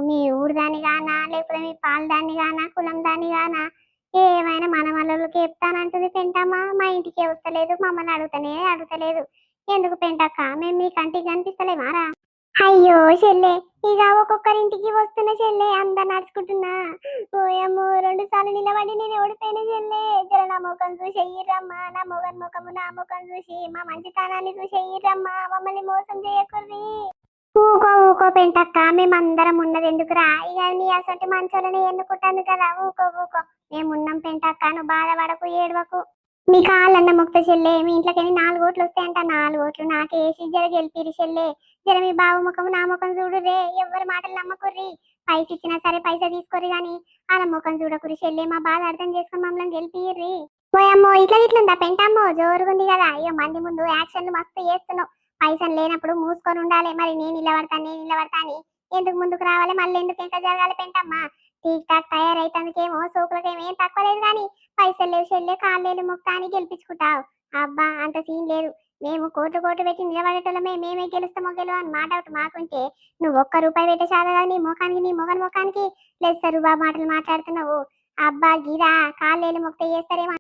మీ ఊరు దాన్ని గానా లేకపోతే మీ పాలు దాన్ని గానా కులం దాన్ని గానా ఏమైనా మన వాళ్ళకి చెప్తానంటుంది పెంటమ్మా. మా ఇంటికి వస్తలేదు, మమ్మల్ని అడుగుతలేదు. ఎందుకు పెంటక్క, మేము మీ కంటికి కనిపిస్తలేమారా? అయ్యో చెల్లె, ఇక ఒక్కొక్కరింటికి వస్తున్న చెల్లె అందరు నడుచుకుంటున్నా. ఓయమ్మో 2 సార్లు నిలబడి నేను ఓడిపోయిన చెల్లె. జర నా ముఖం చూసి ఎయ్యిరమ్మా, నా మొగన్ ముఖము నా ముఖం చూసి మా మంచితనాన్ని చూసి ఎయ్యిరమ్మా, మమ్మల్ని మోసం చేయకుర్రి. ఊకో పెంటక్క, మేమందరం ఉన్నది ఎందుకురా? ఇక నీ అసొంటి మంచోళ్ళని ఎన్నుకుంటాను కదా. ఊకో మేమున్నాం పెంటక్క, నువ్వు బాధపడకు, ఏడవకు. మీ కాళ్ళన్న ముక్త చెల్లె, మీ ఇంట్లోకి 4 ఓట్లు వస్తాయంట. 4 ఓట్లు నాకే వేసి జర గెలిపిరి చెల్లె. జర మీ బావు ముఖం నా ముఖం చూడురే, ఎవరి మాటలు నమ్మకుర్రి. పైస ఇచ్చినా సరే పైసా తీసుకోరు గాని అలా ముఖం చూడకురి చెల్లె. మా బాధ అర్థం చేసుకుని మమ్మల్ని గెలిపిర్రి. పోయమ్మో ఇట్లుందా పెంటమ్మో, జోరుగుంది కదా. అయ్యో మంది ముందు యాక్షన్లు మస్తు చేస్తున్నావు. పైసలు లేనప్పుడు మూసుకొని ఉండాలి. మరి నేను నిలబడతా అని ఎందుకు ముందుకు రావాలి? మళ్ళీ ఎందుకు ఇంకా జరగాలి పెంటమ్మా? టీక్ టాక్ తయారైతందుకేమో సోకులకేమో ఏం తక్కువ లేదు కానీ పైసలు లేవు చెల్లె, కాళ్ళేలు ముక్త అని గెలిపించుకుంటావు. అబ్బా అంత సీన్ లేదు. మేము కోట్లు పెట్టి నిలబడేటోళ్ళమే, మేమే గెలుస్తామో అని మాట మాకుంటే నువ్వు ₹1 పెట్టే చాలు నీ మొగన్ ముఖానికి లెస్సరు బా మాటలు మాట్లాడుతున్నావు. అబ్బా గిరా కాళ్ళేలు ముక్త చేస్తారేమో